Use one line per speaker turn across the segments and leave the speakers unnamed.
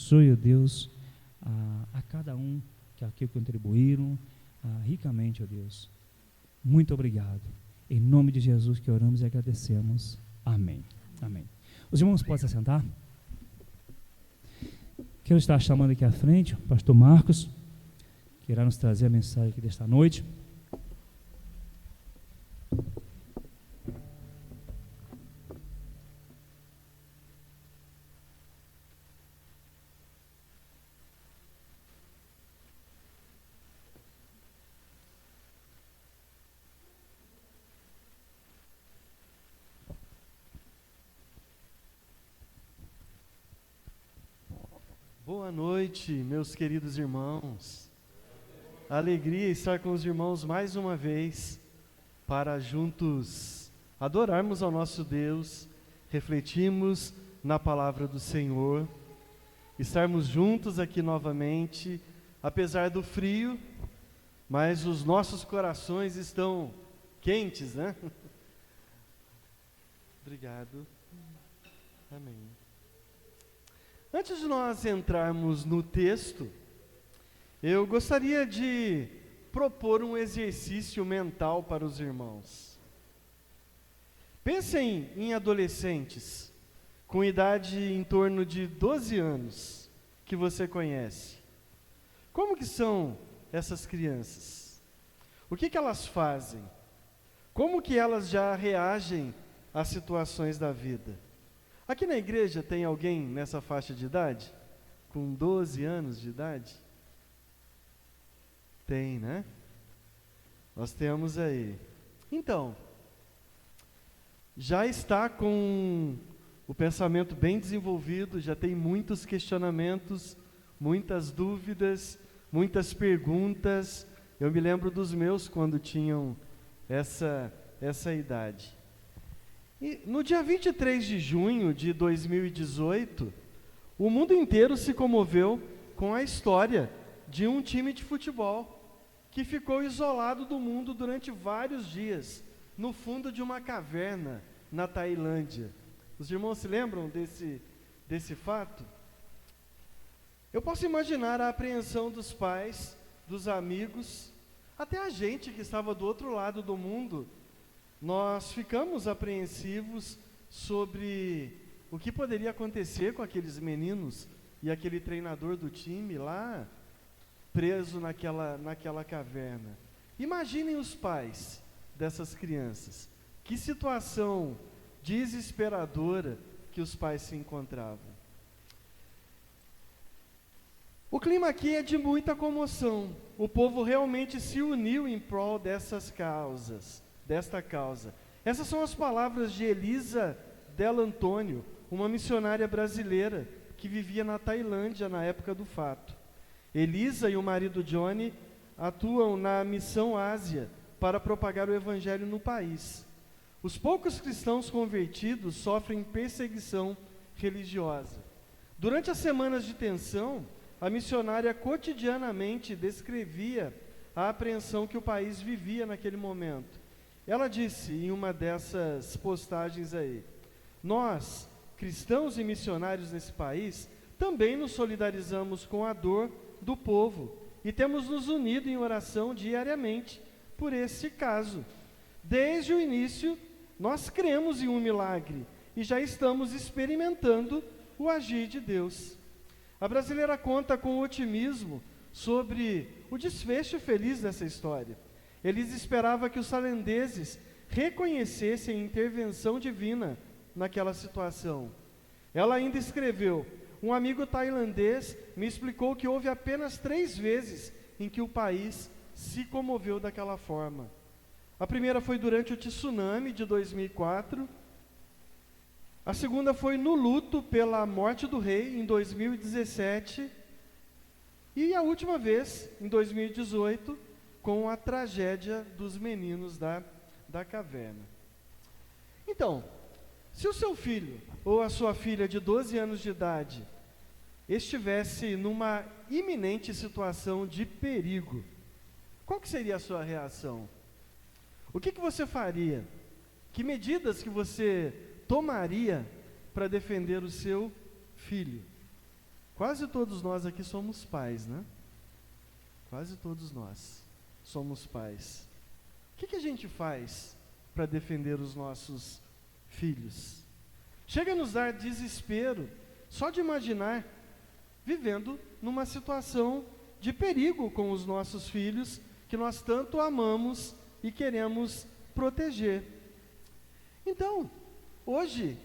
abençoe, ó Deus, a cada um que aqui contribuíram ricamente, ó Deus. Muito obrigado. Em nome de Jesus que oramos e agradecemos. Amém. Amém. Os irmãos podem se assentar? Quero estar chamando aqui à frente o pastor Marcos, que irá nos trazer a mensagem aqui desta noite.
Boa noite, meus queridos irmãos. Alegria estar com os irmãos mais uma vez para juntos adorarmos ao nosso Deus, refletirmos na palavra do Senhor, estarmos juntos aqui novamente, apesar do frio, mas os nossos corações estão quentes, né? Obrigado. Amém. Antes de nós entrarmos no texto, eu gostaria de propor um exercício mental para os irmãos. Pensem em adolescentes com idade em torno de 12 anos que você conhece. Como que são essas crianças? O que elas fazem? Como que elas já reagem às situações da vida? Aqui na igreja tem alguém nessa faixa de idade? Com 12 anos de idade? Tem, né? Nós temos aí. Então, já está com o pensamento bem desenvolvido, já tem muitos questionamentos, muitas dúvidas, muitas perguntas. Eu me lembro dos meus quando tinham essa idade. E no dia 23 de junho de 2018, o mundo inteiro se comoveu com a história de um time de futebol que ficou isolado do mundo durante vários dias, no fundo de uma caverna na Tailândia. Os irmãos se lembram desse fato? Eu posso imaginar a apreensão dos pais, dos amigos, até a gente que estava do outro lado do mundo. Nós ficamos apreensivos sobre o que poderia acontecer com aqueles meninos e aquele treinador do time lá, preso naquela caverna. Imaginem os pais dessas crianças. Que situação desesperadora que os pais se encontravam. O clima aqui é de muita comoção. O povo realmente se uniu em prol desta causa. Essas são as palavras de Elisa Del Antônio, uma missionária brasileira que vivia na Tailândia na época do fato. Elisa e o marido Johnny atuam na Missão Ásia para propagar o evangelho no país. Os poucos cristãos convertidos sofrem perseguição religiosa. Durante as semanas de tensão, a missionária cotidianamente descrevia a apreensão que o país vivia naquele momento. Ela disse em uma dessas postagens aí: nós, cristãos e missionários nesse país, também nos solidarizamos com a dor do povo e temos nos unido em oração diariamente por esse caso. Desde o início, nós cremos em um milagre e já estamos experimentando o agir de Deus. A brasileira conta com otimismo sobre o desfecho feliz dessa história. Eles esperavam que os tailandeses reconhecessem a intervenção divina naquela situação. Ela ainda escreveu: um amigo tailandês me explicou que houve apenas 3 vezes em que o país se comoveu daquela forma. A primeira foi durante o tsunami de 2004. A segunda foi no luto pela morte do rei, em 2017. E a última vez, em 2018, com a tragédia dos meninos da caverna. Então, se o seu filho ou a sua filha de 12 anos de idade estivesse numa iminente situação de perigo, qual que seria a sua reação? O que você faria? Que medidas que você tomaria para defender o seu filho? Quase todos nós aqui somos pais, né? Quase todos nós somos pais. O que a gente faz para defender os nossos filhos? Chega a nos dar desespero só de imaginar vivendo numa situação de perigo com os nossos filhos, que nós tanto amamos e queremos proteger. Então, hoje,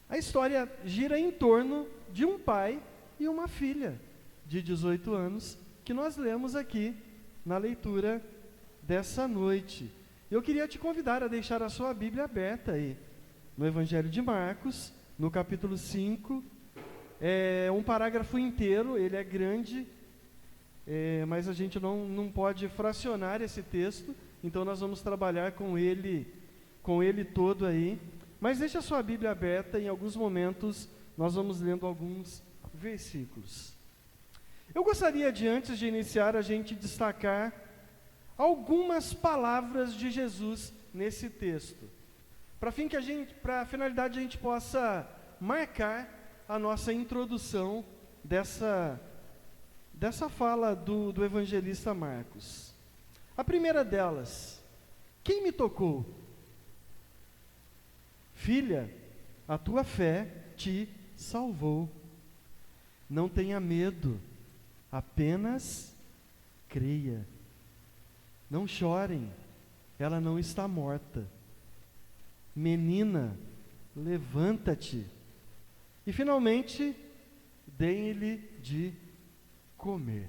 a história gira em torno de um pai e uma filha de 18 anos, que nós lemos aqui na leitura dessa noite. Eu queria te convidar a deixar a sua Bíblia aberta aí, no Evangelho de Marcos, no capítulo 5, é um parágrafo inteiro, ele é grande, mas a gente não pode fracionar esse texto, então nós vamos trabalhar com ele todo aí. Mas deixe a sua Bíblia aberta, em alguns momentos nós vamos lendo alguns versículos. Eu gostaria de, antes de iniciar, a gente destacar algumas palavras de Jesus nesse texto, para a finalidade a gente possa marcar a nossa introdução dessa fala do evangelista Marcos. A primeira delas: quem me tocou? Filha, a tua fé te salvou. Não tenha medo, apenas creia. Não chorem, ela não está morta. Menina, levanta-te. E finalmente, deem-lhe de comer.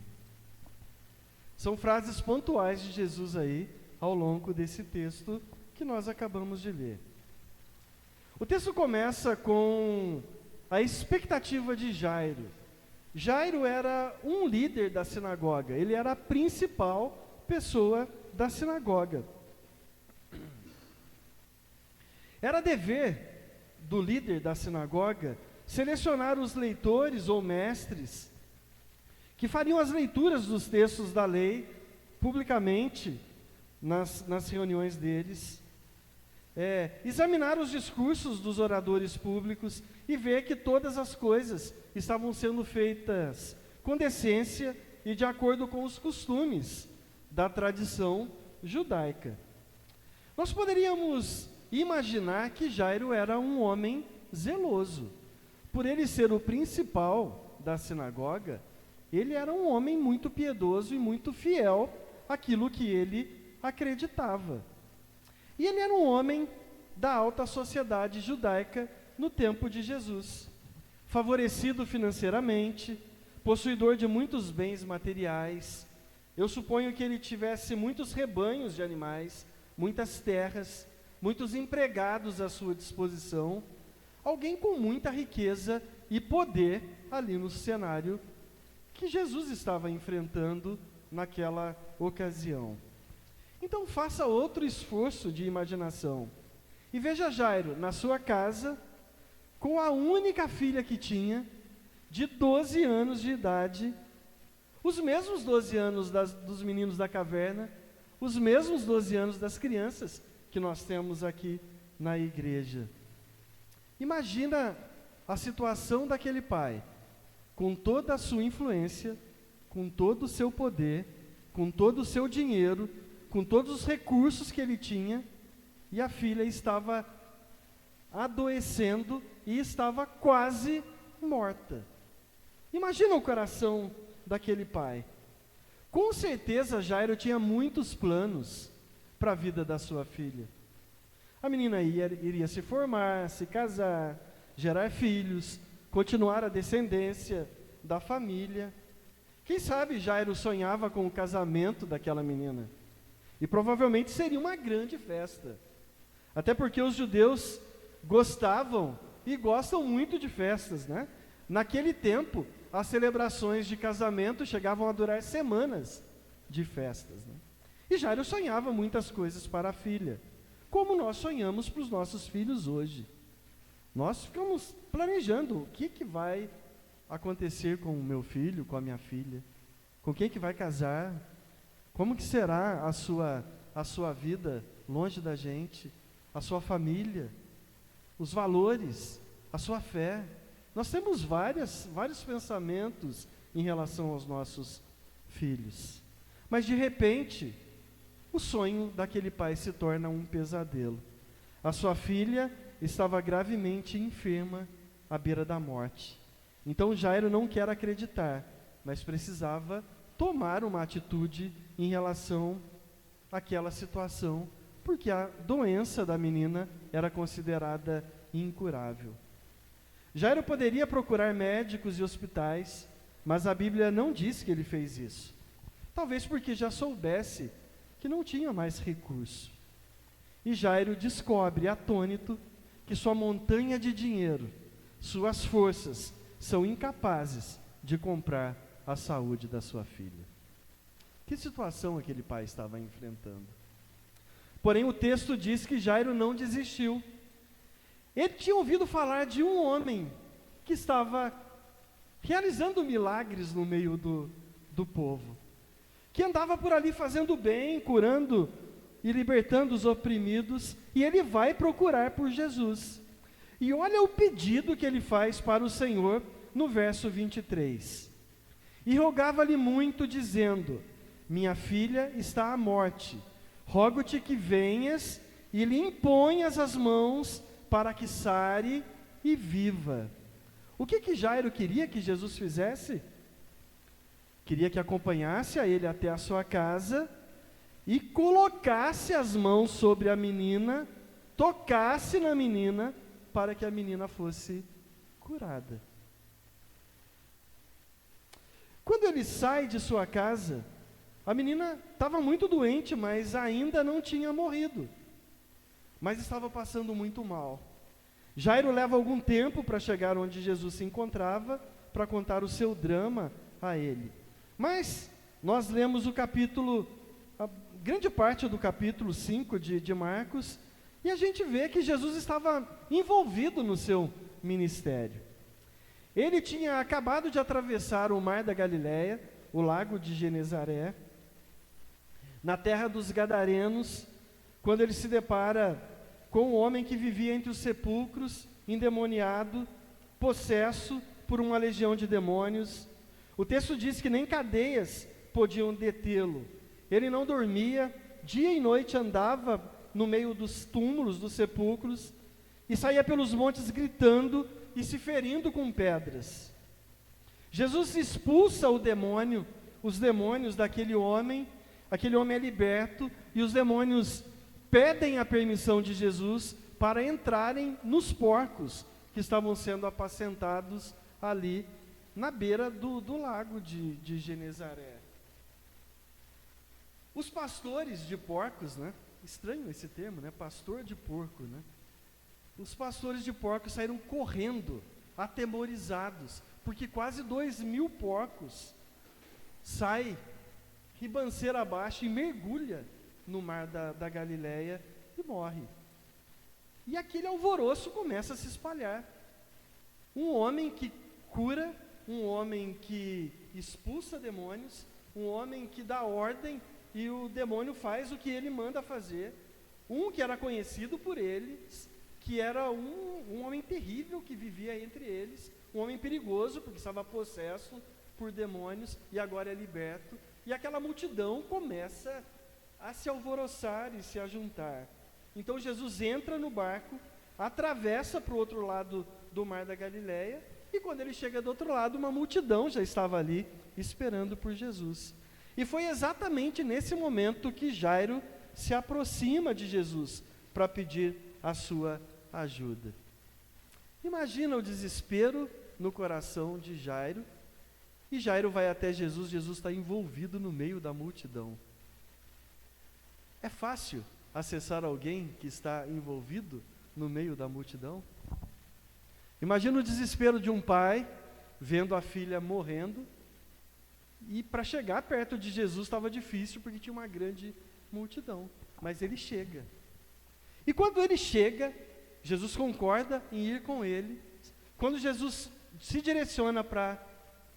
São frases pontuais de Jesus aí, ao longo desse texto que nós acabamos de ler. O texto começa com a expectativa de Jairo. Jairo era um líder da sinagoga, ele era a principal pessoa da sinagoga. Era dever do líder da sinagoga selecionar os leitores ou mestres que fariam as leituras dos textos da lei publicamente nas reuniões deles, examinar os discursos dos oradores públicos e ver que todas as coisas estavam sendo feitas com decência e de acordo com os costumes da tradição judaica. Nós poderíamos imaginar que Jairo era um homem zeloso. Por ele ser o principal da sinagoga, ele era um homem muito piedoso e muito fiel àquilo que ele acreditava. E ele era um homem da alta sociedade judaica no tempo de Jesus, favorecido financeiramente, possuidor de muitos bens materiais. Eu suponho que ele tivesse muitos rebanhos de animais, muitas terras, muitos empregados à sua disposição, alguém com muita riqueza e poder ali no cenário que Jesus estava enfrentando naquela ocasião. Então faça outro esforço de imaginação e veja Jairo na sua casa, com a única filha que tinha, de 12 anos de idade, os mesmos 12 anos dos meninos da caverna, os mesmos 12 anos das crianças que nós temos aqui na igreja. Imagina a situação daquele pai, com toda a sua influência, com todo o seu poder, com todo o seu dinheiro, com todos os recursos que ele tinha, e a filha estava adoecendo e estava quase morta. Imagina o coração daquele pai. Com certeza Jairo tinha muitos planos para a vida da sua filha. A menina iria se formar, se casar, gerar filhos, continuar a descendência da família. Quem sabe Jairo sonhava com o casamento daquela menina. E provavelmente seria uma grande festa. Até porque os judeus gostavam e gostam muito de festas, né? Naquele tempo, as celebrações de casamento chegavam a durar semanas de festas, né? E Jairo sonhava muitas coisas para a filha, como nós sonhamos para os nossos filhos hoje. Nós ficamos planejando o que vai acontecer com o meu filho, com a minha filha, com quem que vai casar, como que será a sua vida longe da gente, a sua família, os valores, a sua fé. Nós temos vários pensamentos em relação aos nossos filhos. Mas de repente, o sonho daquele pai se torna um pesadelo. A sua filha estava gravemente enferma, à beira da morte. Então Jairo não quer acreditar, mas precisava tomar uma atitude em relação àquela situação, porque a doença da menina era considerada incurável. Jairo poderia procurar médicos e hospitais, mas a Bíblia não diz que ele fez isso. Talvez porque já soubesse que não tinha mais recurso. E Jairo descobre, atônito, que sua montanha de dinheiro, suas forças, são incapazes de comprar a saúde da sua filha. Que situação aquele pai estava enfrentando? Porém, o texto diz que Jairo não desistiu. Ele tinha ouvido falar de um homem que estava realizando milagres no meio do povo, que andava por ali fazendo bem, curando e libertando os oprimidos, e ele vai procurar por Jesus. E olha o pedido que ele faz para o Senhor no verso 23. E rogava-lhe muito, dizendo: minha filha está à morte, rogo-te que venhas e lhe imponhas as mãos para que sare e viva. O que Jairo queria que Jesus fizesse? Queria que acompanhasse a ele até a sua casa e colocasse as mãos sobre a menina, tocasse na menina, para que a menina fosse curada. Quando ele sai de sua casa, a menina estava muito doente, mas ainda não tinha morrido, mas estava passando muito mal. Jairo leva algum tempo para chegar onde Jesus se encontrava, para contar o seu drama a ele. Mas nós lemos a grande parte do capítulo 5 de Marcos, e a gente vê que Jesus estava envolvido no seu ministério. Ele tinha acabado de atravessar o mar da Galileia, o lago de Genezaré, na terra dos Gadarenos, quando ele se depara com um homem que vivia entre os sepulcros, endemoniado, possesso por uma legião de demônios. O texto diz que nem cadeias podiam detê-lo. Ele não dormia, dia e noite andava no meio dos túmulos, dos sepulcros, e saía pelos montes gritando e se ferindo com pedras. Jesus expulsa os demônios daquele homem, aquele homem é liberto, e os demônios pedem a permissão de Jesus para entrarem nos porcos que estavam sendo apacentados ali na beira do lago de Genezaré. Os pastores de porcos, né? Estranho esse termo, né? Pastor de porco, né? Os pastores de porcos saíram correndo, atemorizados, porque quase 2.000 porcos saem ribanceira abaixo e mergulha no mar da Galileia e morre. E aquele alvoroço começa a se espalhar. Um homem que cura, um homem que expulsa demônios, um homem que dá ordem e o demônio faz o que ele manda fazer. Um que era conhecido por eles, que era um homem terrível que vivia entre eles, um homem perigoso porque estava possesso por demônios e agora é liberto. E aquela multidão começa a se alvoroçar e se ajuntar. Então Jesus entra no barco, atravessa para o outro lado do mar da Galileia, e quando ele chega do outro lado, uma multidão já estava ali esperando por Jesus. E foi exatamente nesse momento que Jairo se aproxima de Jesus para pedir a sua ajuda. Imagina o desespero no coração de Jairo, e Jairo vai até Jesus, Jesus está envolvido no meio da multidão. É fácil acessar alguém que está envolvido no meio da multidão? Imagina o desespero de um pai vendo a filha morrendo, e para chegar perto de Jesus estava difícil porque tinha uma grande multidão, mas ele chega. E quando ele chega, Jesus concorda em ir com ele. Quando Jesus se direciona para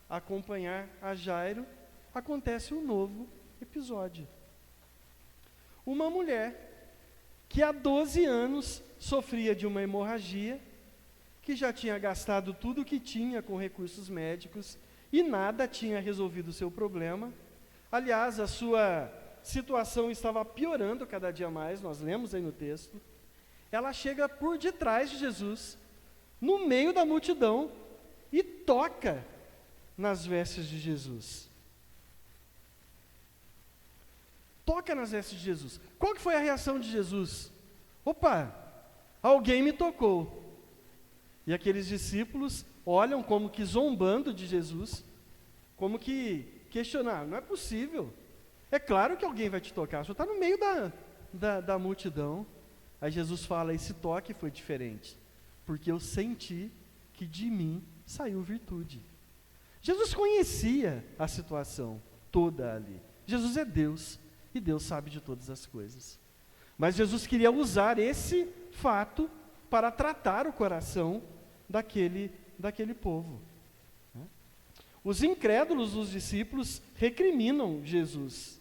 acompanhar a Jairo, acontece um novo episódio. Uma mulher que há 12 anos sofria de uma hemorragia que já tinha gastado tudo o que tinha com recursos médicos e nada tinha resolvido o seu problema. Aliás, a sua situação estava piorando cada dia mais, nós lemos aí no texto. Ela chega por detrás de Jesus, no meio da multidão, e toca nas vestes de Jesus. Toca nas vestes de Jesus. Qual que foi a reação de Jesus? Opa, alguém me tocou. E aqueles discípulos olham como que zombando de Jesus, como que questionaram, não é possível. É claro que alguém vai te tocar, você está no meio da multidão. Aí Jesus fala, esse toque foi diferente, porque eu senti que de mim saiu virtude. Jesus conhecia a situação toda ali. Jesus é Deus, e Deus sabe de todas as coisas. Mas Jesus queria usar esse fato para tratar o coração daquele povo. Os incrédulos, os discípulos, recriminam Jesus,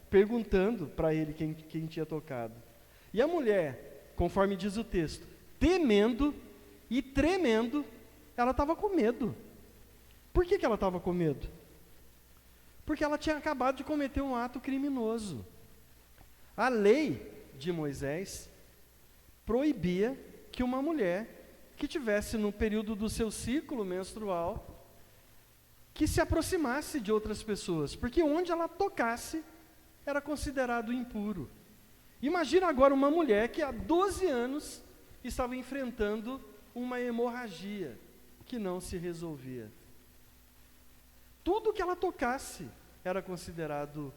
perguntando para ele quem tinha tocado. E a mulher, conforme diz o texto, temendo e tremendo, ela estava com medo. Por que ela estava com medo? Porque ela tinha acabado de cometer um ato criminoso. A lei de Moisés proibia que uma mulher que tivesse no período do seu ciclo menstrual, que se aproximasse de outras pessoas, porque onde ela tocasse, era considerado impuro. Imagina agora uma mulher que há 12 anos estava enfrentando uma hemorragia que não se resolvia. Tudo que ela tocasse era considerado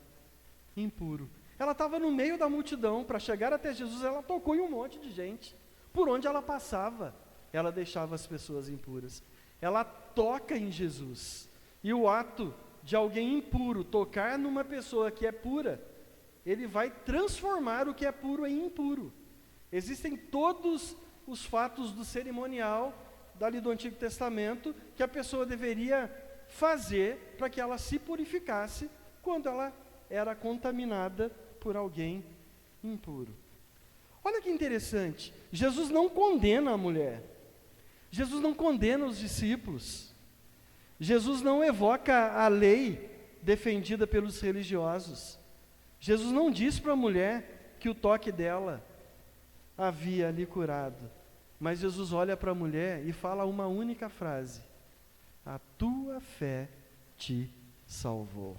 impuro. Ela estava no meio da multidão, para chegar até Jesus, ela tocou em um monte de gente. Por onde ela passava, ela deixava as pessoas impuras. Ela toca em Jesus. E o ato de alguém impuro tocar numa pessoa que é pura, ele vai transformar o que é puro em impuro. Existem todos os fatos do cerimonial dali do Antigo Testamento que a pessoa deveria fazer para que ela se purificasse quando ela era contaminada por alguém impuro. Olha que interessante, Jesus não condena a mulher, Jesus não condena os discípulos, Jesus não evoca a lei defendida pelos religiosos, Jesus não diz para a mulher que o toque dela havia lhe curado, mas Jesus olha para a mulher e fala uma única frase: a tua fé te salvou.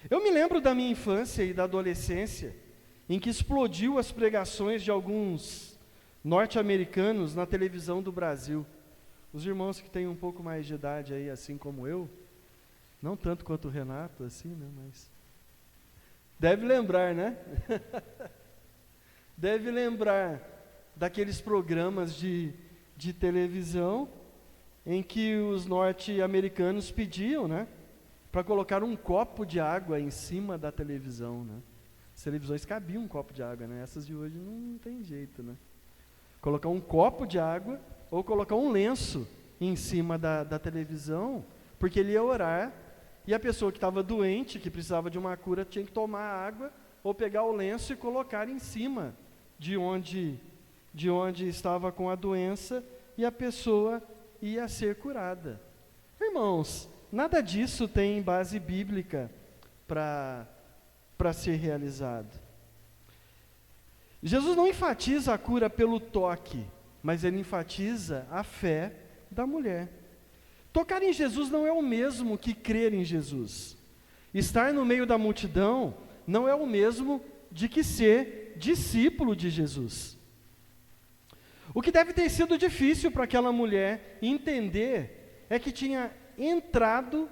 Eu me lembro da minha infância e da adolescência, em que explodiu as pregações de alguns norte-americanos na televisão do Brasil. Os irmãos que têm um pouco mais de idade aí, assim como eu, não tanto quanto o Renato, assim, né, mas deve lembrar, né? Deve lembrar daqueles programas de televisão em que os norte-americanos pediam, né, para colocar um copo de água em cima da televisão, né? As televisões cabiam um copo de água, né? Essas de hoje não tem jeito, né? Colocar um copo de água ou colocar um lenço em cima da televisão, porque ele ia orar, e a pessoa que estava doente, que precisava de uma cura, tinha que tomar água, ou pegar o lenço e colocar em cima de onde estava com a doença, e a pessoa ia ser curada. Irmãos, nada disso tem base bíblica para ser realizado. Jesus não enfatiza a cura pelo toque, mas ele enfatiza a fé da mulher. Tocar em Jesus não é o mesmo que crer em Jesus. Estar no meio da multidão não é o mesmo de que ser discípulo de Jesus. O que deve ter sido difícil para aquela mulher entender é que tinha entrado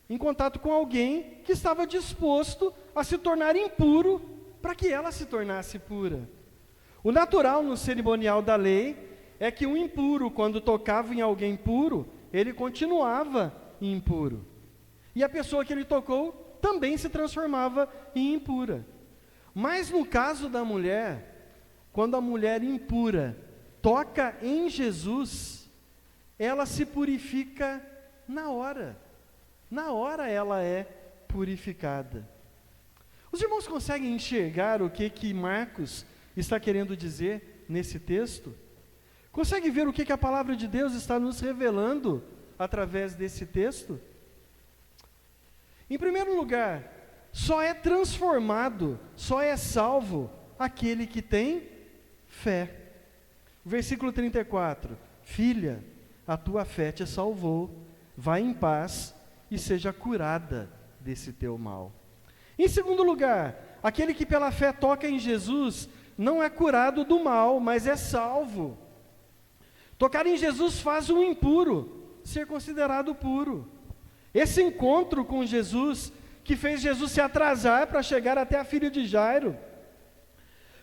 em contato com alguém que estava disposto a se tornar impuro para que ela se tornasse pura. O natural no cerimonial da lei é que o impuro, quando tocava em alguém puro, ele continuava impuro. E a pessoa que ele tocou também se transformava em impura. Mas no caso da mulher, quando a mulher impura toca em Jesus, ela se purifica na hora. Na hora ela é purificada. Os irmãos conseguem enxergar o que Marcos está querendo dizer nesse texto? Consegue ver o que a palavra de Deus está nos revelando através desse texto? Em primeiro lugar, só é transformado, só é salvo aquele que tem fé. Versículo 34: Filha, a tua fé te salvou, vai em paz e seja curada desse teu mal. Em segundo lugar, aquele que pela fé toca em Jesus não é curado do mal, mas é salvo. Tocar em Jesus faz o impuro ser considerado puro. Esse encontro com Jesus, que fez Jesus se atrasar para chegar até a filha de Jairo,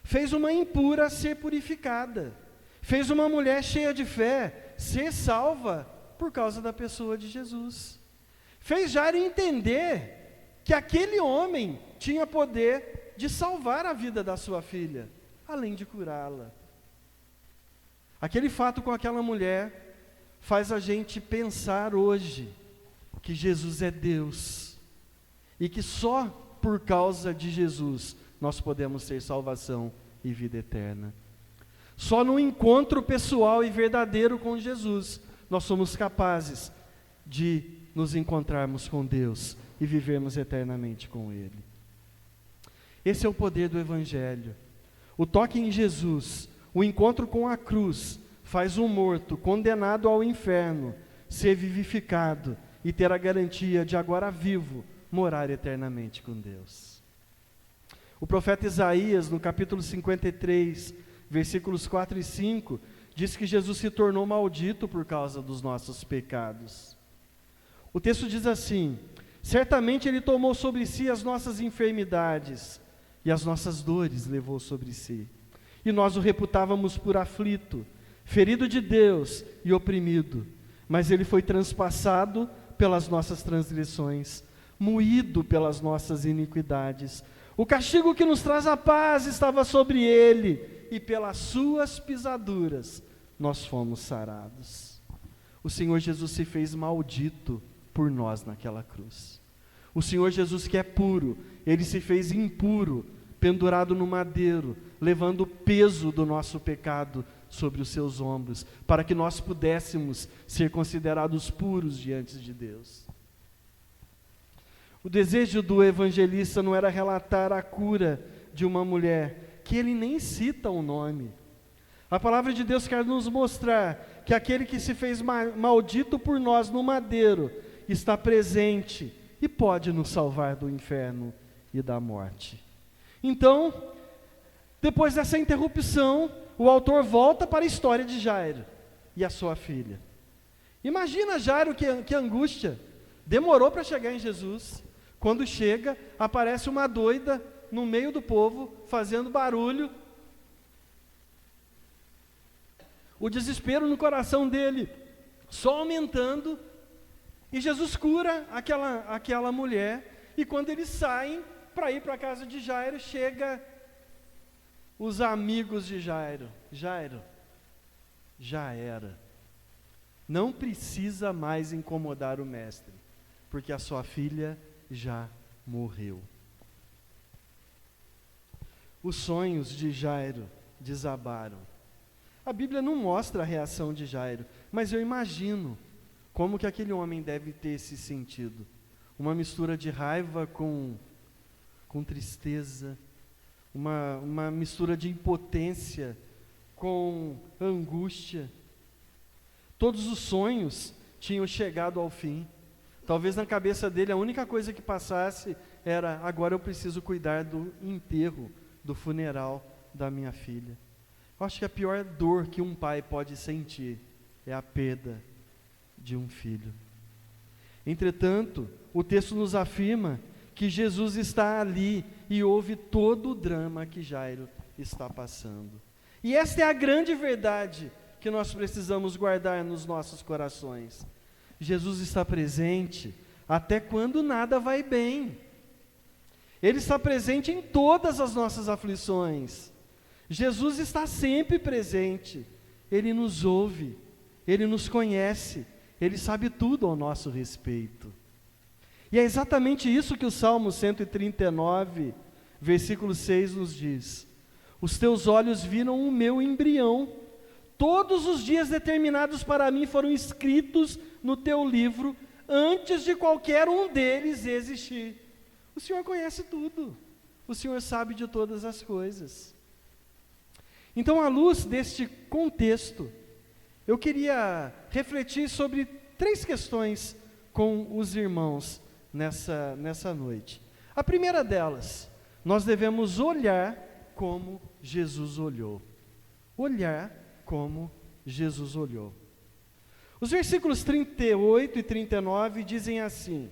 fez uma impura ser purificada, fez uma mulher cheia de fé ser salva por causa da pessoa de Jesus. Fez Jairo entender que aquele homem tinha poder de salvar a vida da sua filha, além de curá-la. Aquele fato com aquela mulher faz a gente pensar hoje que Jesus é Deus e que só por causa de Jesus nós podemos ter salvação e vida eterna. Só no encontro pessoal e verdadeiro com Jesus nós somos capazes de nos encontrarmos com Deus e vivermos eternamente com Ele. Esse é o poder do Evangelho. O toque em Jesus, o encontro com a cruz, faz um morto condenado ao inferno ser vivificado e ter a garantia de agora vivo morar eternamente com Deus. O profeta Isaías, no capítulo 53, versículos 4 e 5, diz que Jesus se tornou maldito por causa dos nossos pecados. O texto diz assim: certamente Ele tomou sobre si as nossas enfermidades e as nossas dores levou sobre si. E nós o reputávamos por aflito, ferido de Deus e oprimido. Mas Ele foi transpassado pelas nossas transgressões, moído pelas nossas iniquidades. O castigo que nos traz a paz estava sobre Ele, e pelas suas pisaduras nós fomos sarados. O Senhor Jesus se fez maldito por nós naquela cruz. O Senhor Jesus, que é puro, Ele se fez impuro, pendurado no madeiro, levando o peso do nosso pecado sobre os seus ombros, para que nós pudéssemos ser considerados puros diante de Deus. O desejo do evangelista não era relatar a cura de uma mulher, que ele nem cita o nome. A palavra de Deus quer nos mostrar que aquele que se fez maldito por nós no madeiro, está presente e pode nos salvar do inferno e da morte. Então, depois dessa interrupção, o autor volta para a história de Jairo e a sua filha. Imagina Jairo, que angústia, demorou para chegar em Jesus. Quando chega, aparece uma doida no meio do povo, fazendo barulho. O desespero no coração dele só aumentando, e Jesus cura aquela mulher, e quando eles saem para ir para a casa de Jairo, chega os amigos de Jairo. Jairo, já era, não precisa mais incomodar o mestre, porque a sua filha já morreu. Os sonhos de Jairo desabaram. A Bíblia não mostra a reação de Jairo, mas eu imagino como que aquele homem deve ter se sentido. Uma mistura de raiva com tristeza, uma mistura de impotência com angústia. Todos os sonhos tinham chegado ao fim. Talvez na cabeça dele a única coisa que passasse era: agora eu preciso cuidar do enterro, do funeral da minha filha. Eu acho que a pior dor que um pai pode sentir é a perda de um filho. Entretanto, o texto nos afirma que Jesus está ali e ouve todo o drama que Jairo está passando. E esta é a grande verdade que nós precisamos guardar nos nossos corações. Jesus está presente até quando nada vai bem. Ele está presente em todas as nossas aflições. Jesus está sempre presente. Ele nos ouve, Ele nos conhece, Ele sabe tudo ao nosso respeito. E é exatamente isso que o Salmo 139, versículo 6 nos diz: os teus olhos viram o meu embrião, Todos os dias determinados para mim foram escritos no teu livro, antes de qualquer um deles existir. O Senhor conhece tudo. O Senhor sabe de todas as coisas. Então, à luz deste contexto, eu queria refletir sobre 3 questões com os irmãos nessa noite. A primeira delas, nós devemos olhar como Jesus olhou. Olhar como Jesus olhou. Os versículos 38 e 39 dizem assim: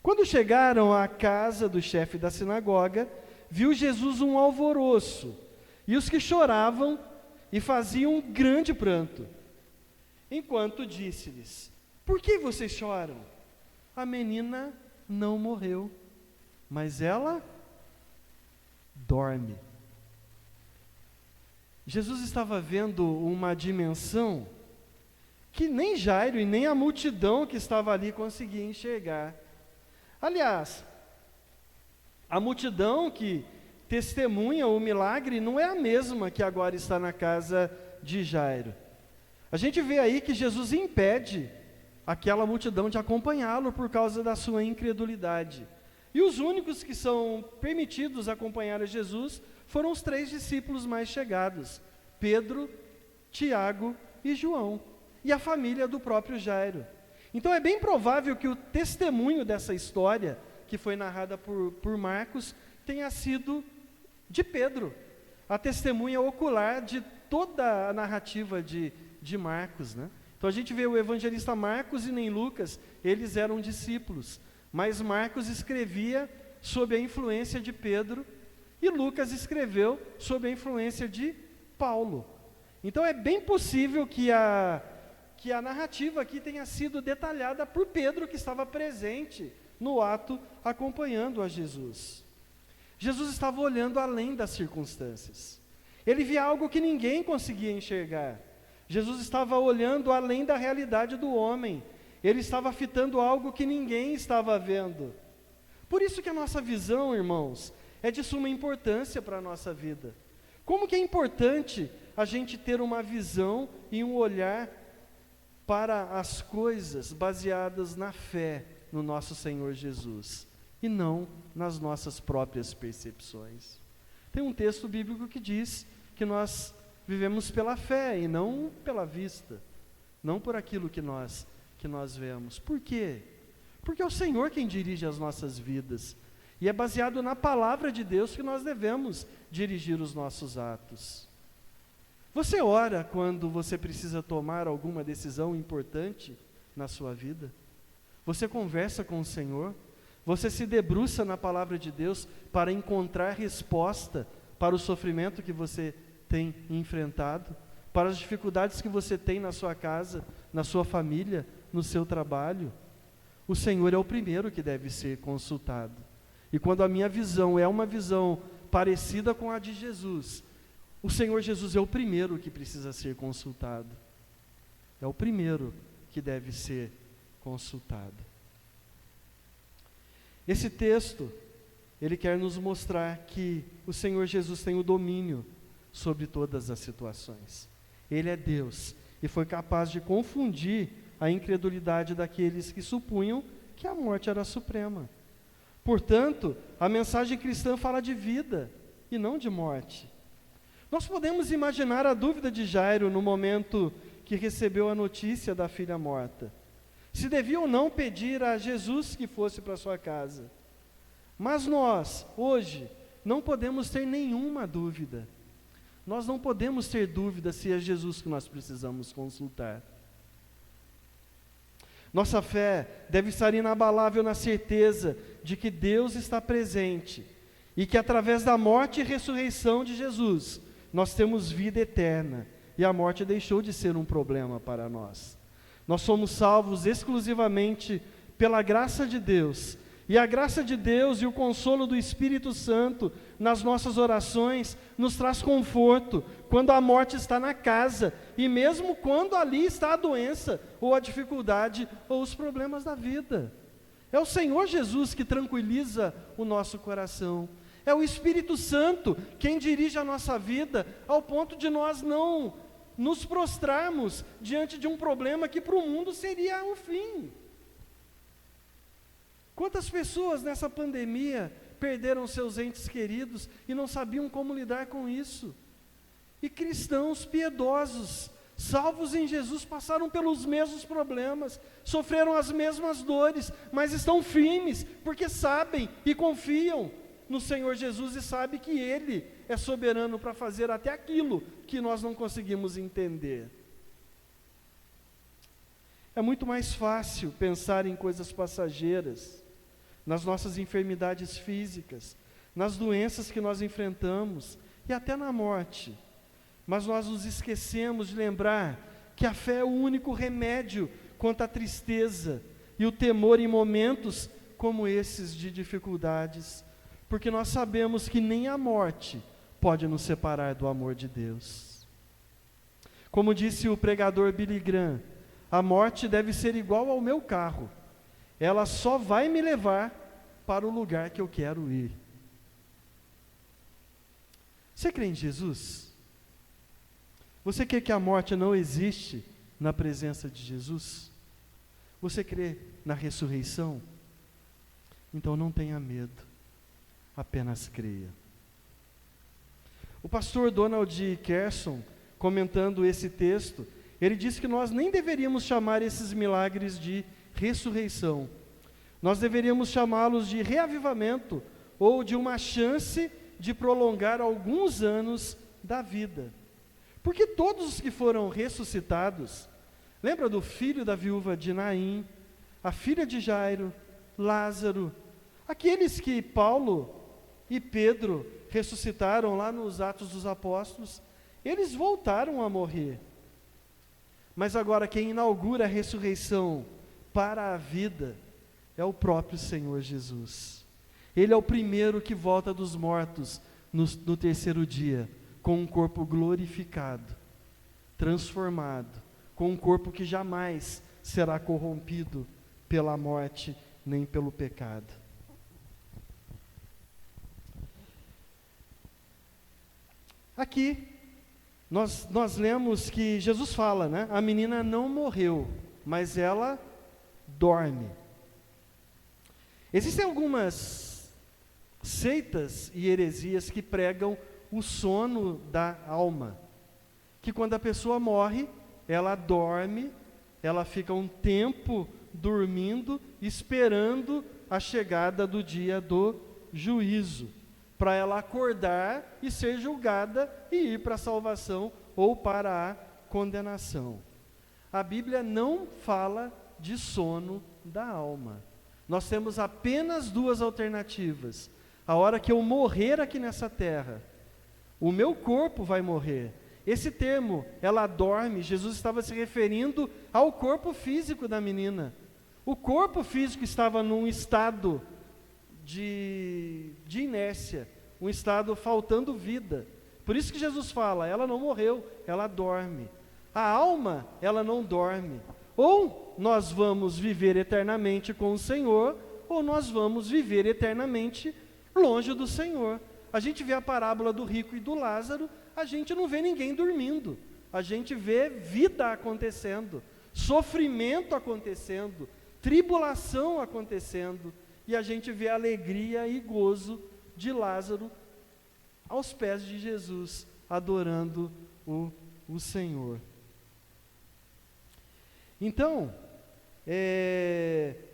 quando chegaram à casa do chefe da sinagoga, viu Jesus um alvoroço, e os que choravam e faziam um grande pranto. Enquanto disse-lhes: por que vocês choram? A menina não morreu, mas ela dorme. Jesus estava vendo uma dimensão que nem Jairo e nem a multidão que estava ali conseguia enxergar. Aliás, a multidão que testemunha o milagre não é a mesma que agora está na casa de Jairo. A gente vê aí que Jesus impede aquela multidão de acompanhá-lo por causa da sua incredulidade. E os únicos que são permitidos acompanhar a Jesus foram os 3 discípulos mais chegados: Pedro, Tiago e João, e a família do próprio Jairo. Então é bem provável que o testemunho dessa história, que foi narrada por Marcos, tenha sido de Pedro, a testemunha ocular de toda a narrativa de Marcos, né? Então a gente vê o evangelista Marcos e nem Lucas, eles eram discípulos, mas Marcos escrevia sob a influência de Pedro, e Lucas escreveu sob a influência de Paulo. Então é bem possível que a narrativa aqui tenha sido detalhada por Pedro, que estava presente no ato, acompanhando a Jesus. Jesus estava olhando além das circunstâncias. Ele via algo que ninguém conseguia enxergar. Jesus estava olhando além da realidade do homem. Ele estava fitando algo que ninguém estava vendo. Por isso que a nossa visão, irmãos, é de suma importância para a nossa vida. Como que é importante a gente ter uma visão e um olhar para as coisas baseadas na fé no nosso Senhor Jesus, e não nas nossas próprias percepções. Tem um texto bíblico que diz que nós vivemos pela fé e não pela vista, não por aquilo que nós vemos. Por quê? Porque é o Senhor quem dirige as nossas vidas, e é baseado na palavra de Deus que nós devemos dirigir os nossos atos. Você ora quando você precisa tomar alguma decisão importante na sua vida? Você conversa com o Senhor? Você se debruça na palavra de Deus para encontrar resposta para o sofrimento que você tem enfrentado, para as dificuldades que você tem na sua casa, na sua família, no seu trabalho? O Senhor é o primeiro que deve ser consultado. E quando a minha visão é uma visão parecida com a de Jesus, o Senhor Jesus é o primeiro que precisa ser consultado. É o primeiro que deve ser consultado. Esse texto, ele quer nos mostrar que o Senhor Jesus tem o domínio sobre todas as situações. Ele é Deus e foi capaz de confundir a incredulidade daqueles que supunham que a morte era suprema. Portanto, a mensagem cristã fala de vida e não de morte. Nós podemos imaginar a dúvida de Jairo no momento que recebeu a notícia da filha morta. Se devia ou não pedir a Jesus que fosse para sua casa. Mas nós, hoje, não podemos ter nenhuma dúvida. Nós não podemos ter dúvida se é Jesus que nós precisamos consultar. Nossa fé deve estar inabalável na certeza de que Deus está presente e que através da morte e ressurreição de Jesus, nós temos vida eterna e a morte deixou de ser um problema para nós. Nós somos salvos exclusivamente pela graça de Deus, e a graça de Deus e o consolo do Espírito Santo nas nossas orações nos traz conforto quando a morte está na casa, e mesmo quando ali está a doença, ou a dificuldade, ou os problemas da vida. É o Senhor Jesus que tranquiliza o nosso coração. É o Espírito Santo quem dirige a nossa vida ao ponto de nós não nos prostrarmos diante de um problema que para o mundo seria o fim. Quantas pessoas nessa pandemia perderam seus entes queridos e não sabiam como lidar com isso? E cristãos piedosos, salvos em Jesus, passaram pelos mesmos problemas, sofreram as mesmas dores, mas estão firmes, porque sabem e confiam no Senhor Jesus e sabem que Ele é soberano para fazer até aquilo que nós não conseguimos entender. É muito mais fácil pensar em coisas passageiras, nas nossas enfermidades físicas, nas doenças que nós enfrentamos e até na morte. Mas nós nos esquecemos de lembrar que a fé é o único remédio contra a tristeza e o temor em momentos como esses de dificuldades, porque nós sabemos que nem a morte pode nos separar do amor de Deus. Como disse o pregador Billy Graham, a morte deve ser igual ao meu carro, ela só vai me levar para o lugar que eu quero ir. Você crê em Jesus? Você crê que a morte não existe na presença de Jesus? Você crê na ressurreição? Então não tenha medo, apenas creia. O pastor Donald Carson, comentando esse texto, ele disse que nós nem deveríamos chamar esses milagres de ressurreição. Nós deveríamos chamá-los de reavivamento ou de uma chance de prolongar alguns anos da vida. Porque todos os que foram ressuscitados, lembra do filho da viúva de Naim, a filha de Jairo, Lázaro, aqueles que Paulo e Pedro ressuscitaram lá nos Atos dos Apóstolos, eles voltaram a morrer. Mas agora quem inaugura a ressurreição para a vida é o próprio Senhor Jesus. Ele é o primeiro que volta dos mortos no terceiro dia, com um corpo glorificado, transformado, com um corpo que jamais será corrompido pela morte nem pelo pecado. Aqui, nós lemos que Jesus fala, né? A menina não morreu, mas ela dorme. Existem algumas seitas e heresias que pregam o sono da alma, que quando a pessoa morre, ela dorme, ela fica um tempo dormindo, esperando a chegada do dia do juízo, para ela acordar e ser julgada e ir para a salvação ou para a condenação. A Bíblia não fala de sono da alma. Nós temos apenas duas alternativas. A hora que eu morrer aqui nessa terra, o meu corpo vai morrer. Esse termo, ela dorme, Jesus estava se referindo ao corpo físico da menina. O corpo físico estava num estado de inércia, um estado faltando vida. Por isso que Jesus fala, ela não morreu, ela dorme. A alma, ela não dorme. Ou nós vamos viver eternamente com o Senhor, ou nós vamos viver eternamente longe do Senhor. A gente vê a parábola do rico e do Lázaro, a gente não vê ninguém dormindo. A gente vê vida acontecendo, sofrimento acontecendo, tribulação acontecendo, e a gente vê alegria e gozo de Lázaro aos pés de Jesus, adorando o Senhor. Então,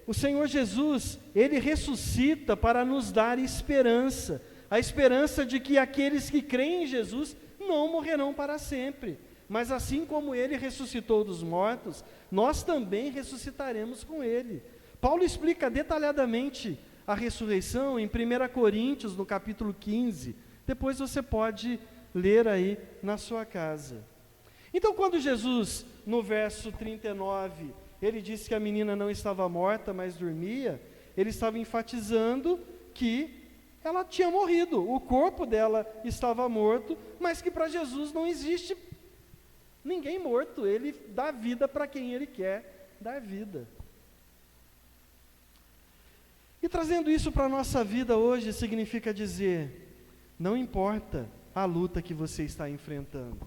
o Senhor Jesus, Ele ressuscita para nos dar esperança, a esperança de que aqueles que creem em Jesus não morrerão para sempre, mas assim como Ele ressuscitou dos mortos, nós também ressuscitaremos com Ele. Paulo explica detalhadamente a ressurreição em 1 Coríntios, no capítulo 15, depois você pode ler aí na sua casa. Então, quando Jesus, no verso 39, ele disse que a menina não estava morta, mas dormia, ele estava enfatizando que ela tinha morrido, o corpo dela estava morto, mas que para Jesus não existe ninguém morto, Ele dá vida para quem Ele quer dar vida. E trazendo isso para a nossa vida hoje, significa dizer, não importa a luta que você está enfrentando,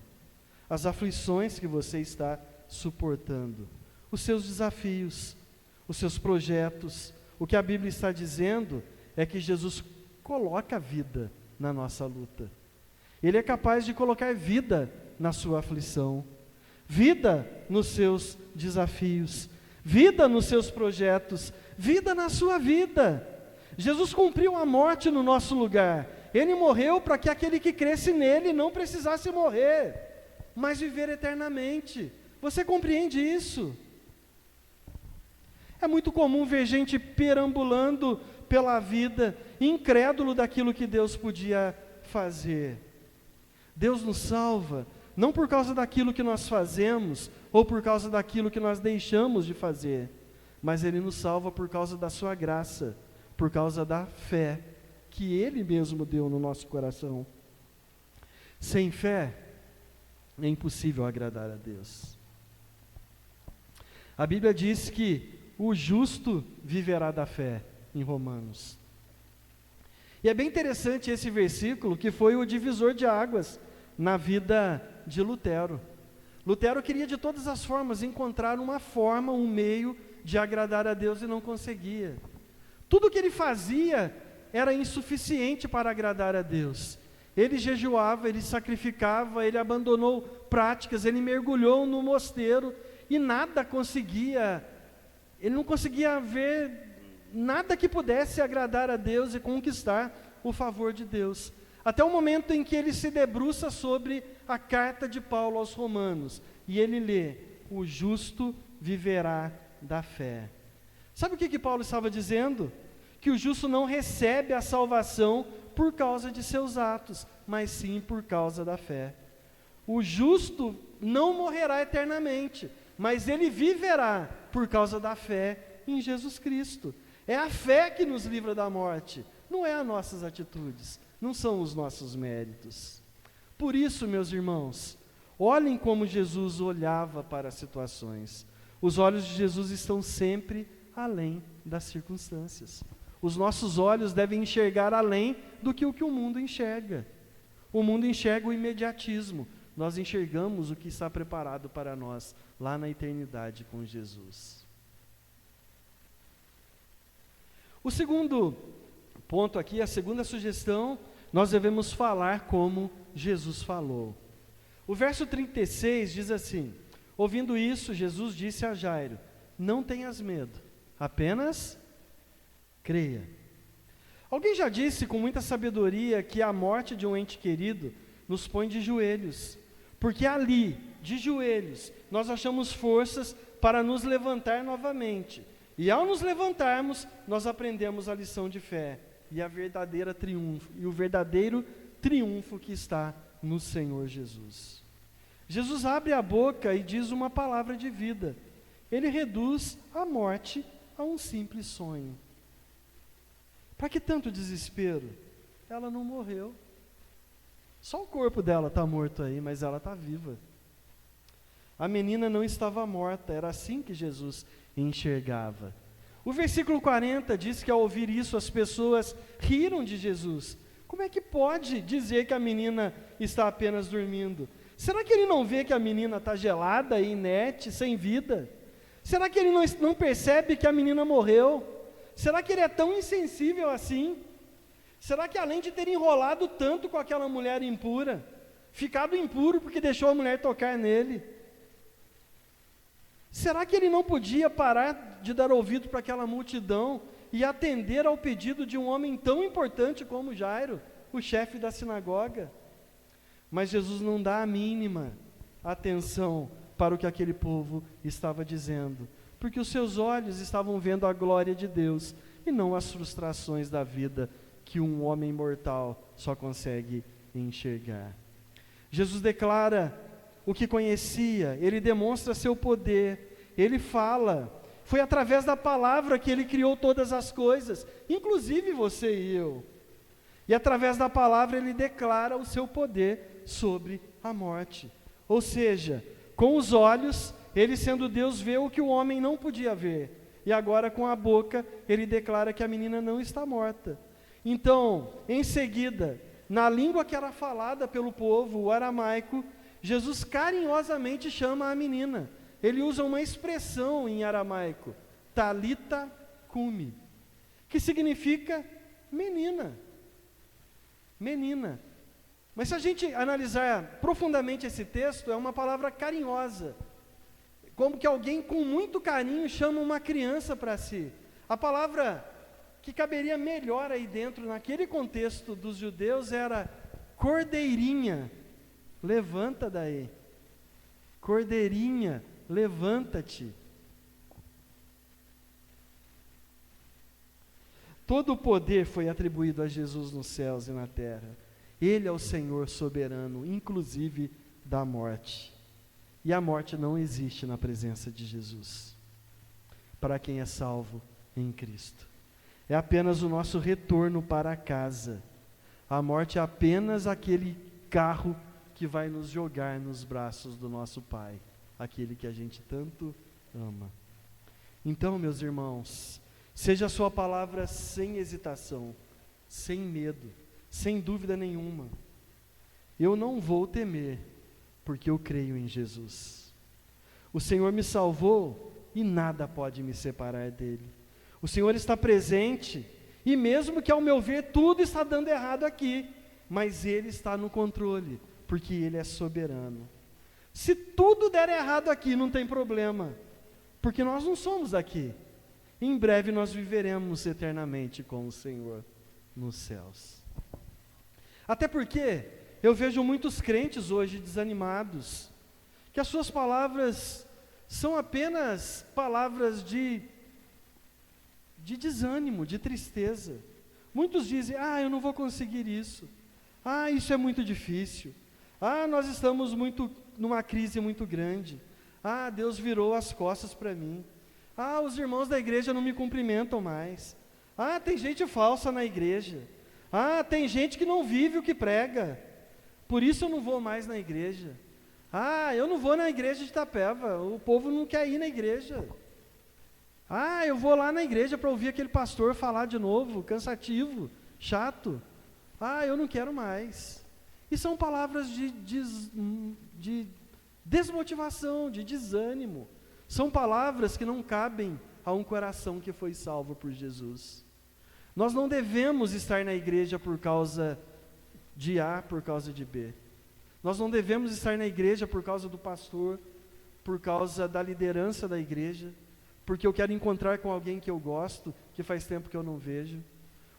as aflições que você está suportando, os seus desafios, os seus projetos. O que a Bíblia está dizendo é que Jesus coloca vida na nossa luta. Ele é capaz de colocar vida na sua aflição, vida nos seus desafios, vida nos seus projetos, vida na sua vida. Jesus cumpriu a morte no nosso lugar. Ele morreu para que aquele que cresce nele não precisasse morrer, mas viver eternamente. Você compreende isso? É muito comum ver gente perambulando pela vida, incrédulo daquilo que Deus podia fazer. Deus nos salva, não por causa daquilo que nós fazemos, ou por causa daquilo que nós deixamos de fazer, mas Ele nos salva por causa da sua graça, por causa da fé que Ele mesmo deu no nosso coração. Sem fé, é impossível agradar a Deus. A Bíblia diz que o justo viverá da fé, em Romanos. E é bem interessante esse versículo, que foi o divisor de águas na vida de Lutero. Lutero queria de todas as formas encontrar uma forma, um meio de agradar a Deus e não conseguia. Tudo que ele fazia era insuficiente para agradar a Deus. Ele jejuava, ele sacrificava, ele abandonou práticas, ele mergulhou no mosteiro e nada conseguia, ele não conseguia ver nada que pudesse agradar a Deus e conquistar o favor de Deus. Até o momento em que ele se debruça sobre a carta de Paulo aos Romanos, e ele lê: o justo viverá da fé. Sabe o que Paulo estava dizendo? Que o justo não recebe a salvação por causa de seus atos, mas sim por causa da fé. O justo não morrerá eternamente, mas ele viverá por causa da fé em Jesus Cristo. É a fé que nos livra da morte, não é as nossas atitudes, não são os nossos méritos. Por isso, meus irmãos, olhem como Jesus olhava para as situações. Os olhos de Jesus estão sempre além das circunstâncias. Os nossos olhos devem enxergar além do que o mundo enxerga. O mundo enxerga o imediatismo. Nós enxergamos o que está preparado para nós lá na eternidade com Jesus. O segundo ponto aqui, a segunda sugestão, nós devemos falar como Jesus falou. O verso 36 diz assim: ouvindo isso, Jesus disse a Jairo: não tenhas medo, apenas creia. Alguém já disse com muita sabedoria que a morte de um ente querido nos põe de joelhos, porque ali, de joelhos, nós achamos forças para nos levantar novamente. E ao nos levantarmos, nós aprendemos a lição de fé e o verdadeiro triunfo que está no Senhor Jesus. Jesus abre a boca e diz uma palavra de vida. Ele reduz a morte a um simples sonho. Para que tanto desespero? Ela não morreu. Só o corpo dela está morto aí, mas ela está viva. A menina não estava morta, era assim que Jesus enxergava. O versículo 40 diz que ao ouvir isso as pessoas riram de Jesus. Como é que pode dizer que a menina está apenas dormindo? Será que ele não vê que a menina está gelada, inerte, sem vida? Será que ele não percebe que a menina morreu? Será que ele é tão insensível assim? Será que além de ter enrolado tanto com aquela mulher impura, ficado impuro porque deixou a mulher tocar nele, será que ele não podia parar de dar ouvido para aquela multidão e atender ao pedido de um homem tão importante como Jairo, o chefe da sinagoga? Mas Jesus não dá a mínima atenção para o que aquele povo estava dizendo, porque os seus olhos estavam vendo a glória de Deus e não as frustrações da vida que um homem mortal só consegue enxergar. Jesus declara o que conhecia, ele demonstra seu poder, ele fala. Foi através da palavra que ele criou todas as coisas, inclusive você e eu. E através da palavra ele declara o seu poder sobre a morte. Ou seja, com os olhos, ele sendo Deus vê o que o homem não podia ver. E agora com a boca, ele declara que a menina não está morta. Então, em seguida, na língua que era falada pelo povo, o aramaico, Jesus carinhosamente chama a menina. Ele usa uma expressão em aramaico, talita cumi, que significa menina. Menina. Mas se a gente analisar profundamente esse texto, é uma palavra carinhosa, como que alguém com muito carinho chama uma criança para si. A palavra que caberia melhor aí dentro, naquele contexto dos judeus, era cordeirinha. Levanta daí. Cordeirinha, levanta-te. Todo o poder foi atribuído a Jesus nos céus e na terra. Ele é o Senhor soberano, inclusive da morte. E a morte não existe na presença de Jesus, para quem é salvo em Cristo. É apenas o nosso retorno para casa. A morte é apenas aquele carro que vai nos jogar nos braços do nosso Pai, aquele que a gente tanto ama. Então, meus irmãos, seja a sua palavra sem hesitação, sem medo, sem dúvida nenhuma. Eu não vou temer, porque eu creio em Jesus. O Senhor me salvou e nada pode me separar dele. O Senhor está presente, e mesmo que ao meu ver tudo está dando errado aqui, mas Ele está no controle, porque Ele é soberano. Se tudo der errado aqui, não tem problema, porque nós não somos daqui. Em breve nós viveremos eternamente com o Senhor nos céus. Até porque eu vejo muitos crentes hoje desanimados, que as suas palavras são apenas palavras de desânimo, de tristeza. Muitos dizem: eu não vou conseguir isso. Isso é muito difícil. Nós estamos numa crise muito grande. Deus virou as costas para mim. Os irmãos da igreja não me cumprimentam mais. Tem gente falsa na igreja. Tem gente que não vive o que prega. Por isso eu não vou mais na igreja. Eu não vou na igreja de Itapeva. O povo não quer ir na igreja. Eu vou lá na igreja para ouvir aquele pastor falar de novo, cansativo, chato. Eu não quero mais. E são palavras de desmotivação, de desânimo. São palavras que não cabem a um coração que foi salvo por Jesus. Nós não devemos estar na igreja por causa de A, por causa de B. Nós não devemos estar na igreja por causa do pastor, por causa da liderança da igreja, porque eu quero encontrar com alguém que eu gosto, que faz tempo que eu não vejo.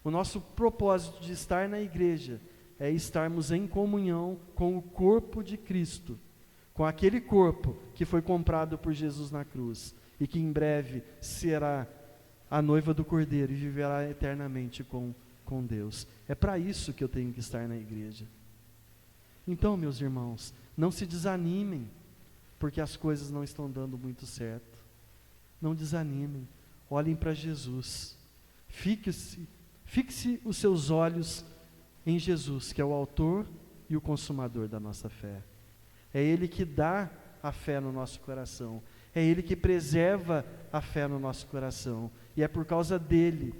O nosso propósito de estar na igreja é estarmos em comunhão com o corpo de Cristo, com aquele corpo que foi comprado por Jesus na cruz, e que em breve será a noiva do Cordeiro e viverá eternamente com Deus. É para isso que eu tenho que estar na igreja. Então, meus irmãos, não se desanimem, porque as coisas não estão dando muito certo. Não desanimem, olhem para Jesus. Fixe os seus olhos em Jesus, que é o autor e o consumador da nossa fé. É Ele que dá a fé no nosso coração. É Ele que preserva a fé no nosso coração. E é por causa dEle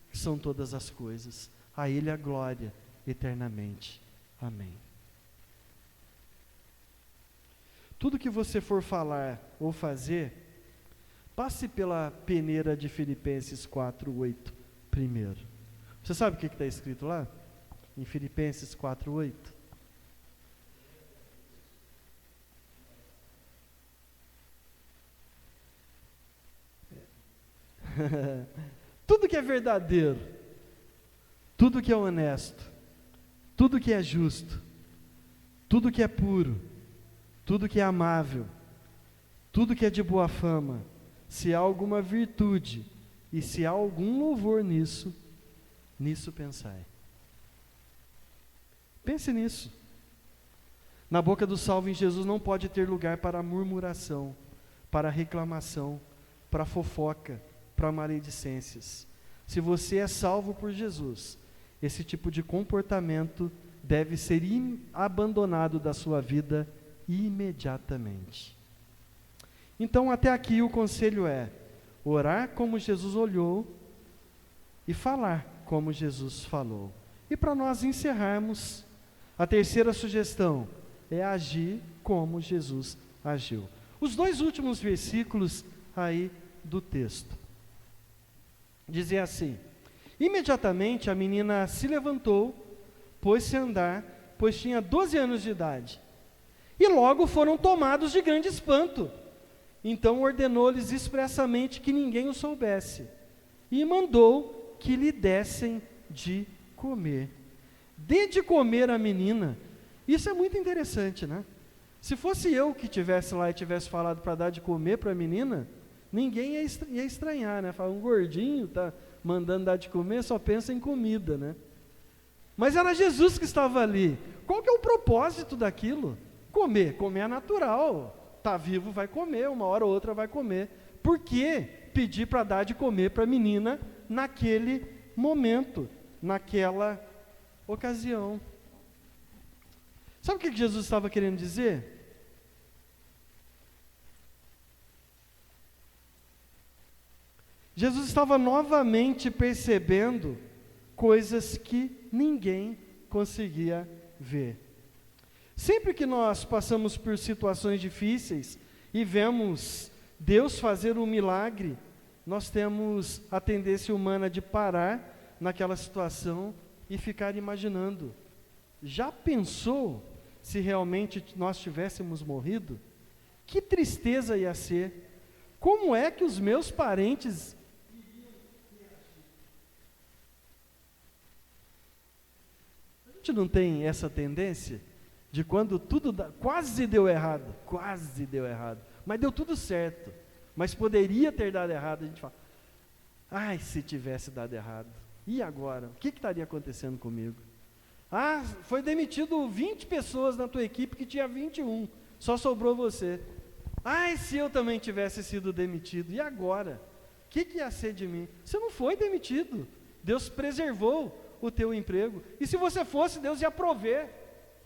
que são todas as coisas. A Ele a glória eternamente. Amém. Tudo que você for falar ou fazer, passe pela peneira de Filipenses 4:8 primeiro. Você sabe o que está escrito lá? Em Filipenses 4:8. Tudo que é verdadeiro, tudo que é honesto, tudo que é justo, tudo que é puro, tudo que é amável, tudo que é de boa fama, se há alguma virtude e se há algum louvor nisso pensai. Pense nisso. Na boca do salvo em Jesus não pode ter lugar para murmuração, para reclamação, para fofoca, para maledicências. Se você é salvo por Jesus, esse tipo de comportamento deve ser abandonado da sua vida imediatamente. Então, até aqui o conselho é orar como Jesus olhou e falar como Jesus falou. E para nós encerrarmos, a terceira sugestão é agir como Jesus agiu. Os 2 últimos versículos aí do texto. Dizia assim: imediatamente a menina se levantou, pôs-se a andar, pois tinha 12 anos de idade. E logo foram tomados de grande espanto. Então ordenou-lhes expressamente que ninguém o soubesse, e mandou que lhe dessem de comer. Dê de comer à menina. Isso é muito interessante, né? Se fosse eu que estivesse lá e tivesse falado para dar de comer para a menina, ninguém ia estranhar, né? Falar, um gordinho está mandando dar de comer, só pensa em comida, né? Mas era Jesus que estava ali. Qual que é o propósito daquilo? Comer é natural. Está vivo, vai comer, uma hora ou outra vai comer. Por que pedir para dar de comer para a menina naquele momento, naquela ocasião? Sabe o que Jesus estava querendo dizer? Jesus estava novamente percebendo coisas que ninguém conseguia ver. Sempre que nós passamos por situações difíceis e vemos Deus fazer um milagre, nós temos a tendência humana de parar naquela situação e ficar imaginando. Já pensou se realmente nós tivéssemos morrido? Que tristeza ia ser! Como é que os meus parentes A gente não tem essa tendência de quando tudo quase deu errado, mas deu tudo certo, mas poderia ter dado errado, a gente fala, ai, se tivesse dado errado, e agora? O que estaria acontecendo comigo? Ah, foi demitido 20 pessoas na tua equipe que tinha 21, só sobrou você. Ai, se eu também tivesse sido demitido, e agora? O que ia ser de mim? Você não foi demitido, Deus preservou o teu emprego, e se você fosse, Deus ia prover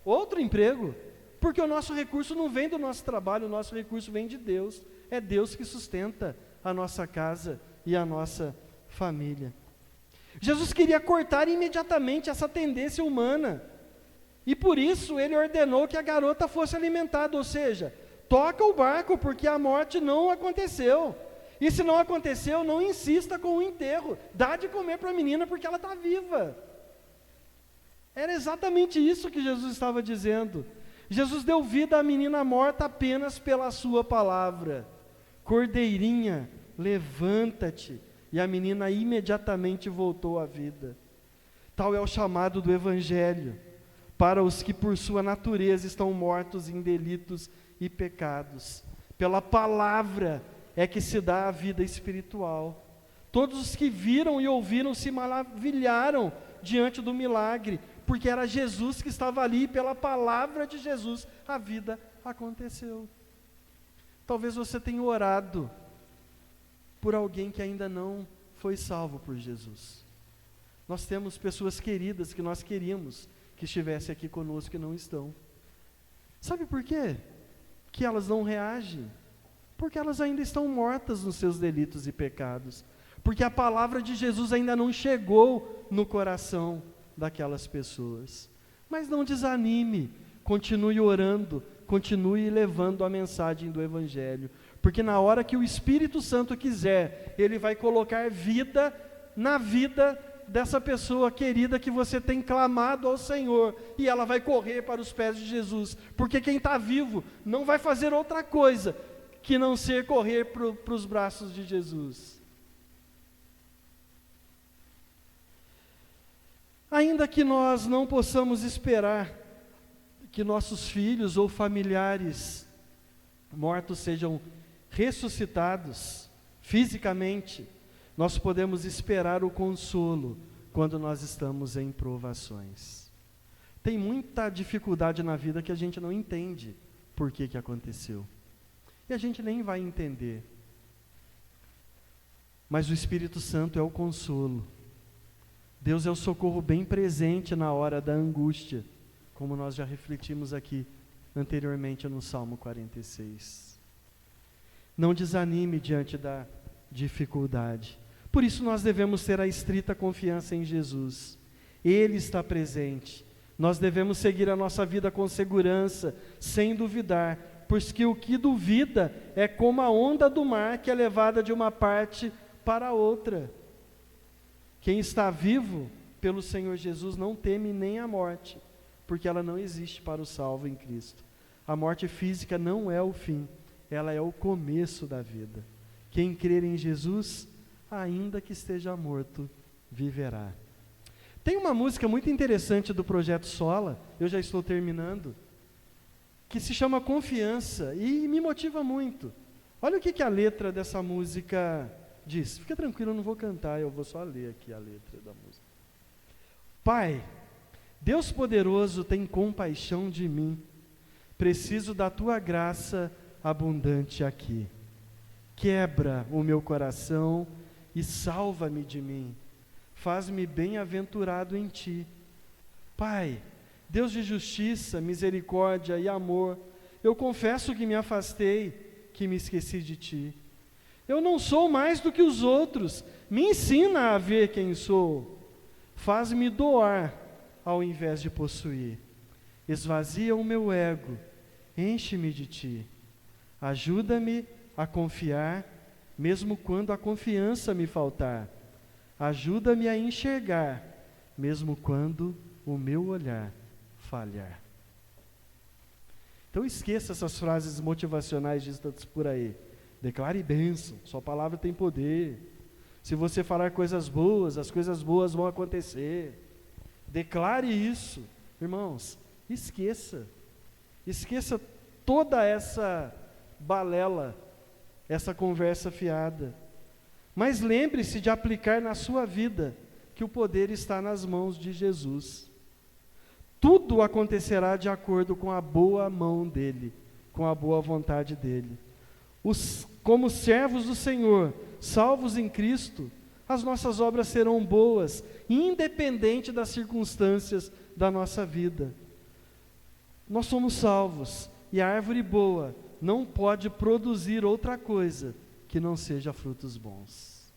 outro emprego, porque o nosso recurso não vem do nosso trabalho, o nosso recurso vem de Deus, é Deus que sustenta a nossa casa e a nossa família. Jesus queria cortar imediatamente essa tendência humana, e por isso ele ordenou que a garota fosse alimentada, ou seja, toca o barco, porque a morte não aconteceu, e se não aconteceu, não insista com o enterro, dá de comer para a menina porque ela está viva. Era exatamente isso que Jesus estava dizendo. Jesus deu vida à menina morta apenas pela sua palavra. Cordeirinha, levanta-te. E a menina imediatamente voltou à vida. Tal é o chamado do Evangelho, para os que por sua natureza estão mortos em delitos e pecados. Pela palavra é que se dá a vida espiritual. Todos os que viram e ouviram se maravilharam diante do milagre, porque era Jesus que estava ali, e pela palavra de Jesus a vida aconteceu. Talvez você tenha orado por alguém que ainda não foi salvo por Jesus. Nós temos pessoas queridas que nós queríamos que estivessem aqui conosco e não estão. Sabe por quê? Que elas não reagem? Porque elas ainda estão mortas nos seus delitos e pecados. Porque a palavra de Jesus ainda não chegou no coração daquelas pessoas. Mas não desanime, continue orando, continue levando a mensagem do Evangelho, porque na hora que o Espírito Santo quiser, Ele vai colocar vida na vida dessa pessoa querida que você tem clamado ao Senhor, e ela vai correr para os pés de Jesus, porque quem está vivo não vai fazer outra coisa que não ser correr para os braços de Jesus. Ainda que nós não possamos esperar que nossos filhos ou familiares mortos sejam ressuscitados fisicamente, nós podemos esperar o consolo quando nós estamos em provações. Tem muita dificuldade na vida que a gente não entende por que aconteceu. E a gente nem vai entender. Mas o Espírito Santo é o consolo. Deus é o socorro bem presente na hora da angústia, como nós já refletimos aqui anteriormente no Salmo 46. Não desanime diante da dificuldade. Por isso nós devemos ter a estrita confiança em Jesus. Ele está presente Nós devemos seguir a nossa vida com segurança, sem duvidar, porque o que duvida é como a onda do mar que é levada de uma parte para outra. Quem está vivo pelo Senhor Jesus não teme nem a morte, porque ela não existe para o salvo em Cristo. A morte física não é o fim, ela é o começo da vida. Quem crer em Jesus, ainda que esteja morto, viverá. Tem uma música muito interessante do Projeto Sola, eu já estou terminando, que se chama Confiança, e me motiva muito. Olha o que a letra dessa música diz. Fica tranquilo, eu não vou cantar, eu vou só ler aqui a letra da música. Pai, Deus poderoso tem compaixão de mim, preciso da tua graça abundante aqui. Quebra o meu coração e salva-me de mim. Faz-me bem-aventurado em ti. Pai, Deus de justiça, misericórdia e amor, eu confesso que me afastei, que me esqueci de ti. Eu não sou mais do que os outros, me ensina a ver quem sou. Faz-me doar ao invés de possuir. Esvazia o meu ego, enche-me de ti. Ajuda-me a confiar, mesmo quando a confiança me faltar. Ajuda-me a enxergar, mesmo quando o meu olhar falhar. Então esqueça essas frases motivacionais ditas por aí. Declare bênção, sua palavra tem poder. Se você falar coisas boas, as coisas boas vão acontecer. Declare isso. Irmãos, esqueça toda essa balela, essa conversa fiada. Mas lembre-se de aplicar na sua vida que o poder está nas mãos de Jesus. Tudo acontecerá de acordo com a boa mão dele, com a boa vontade dele. Como servos do Senhor, salvos em Cristo, as nossas obras serão boas, independente das circunstâncias da nossa vida. Nós somos salvos, e a árvore boa não pode produzir outra coisa que não seja frutos bons.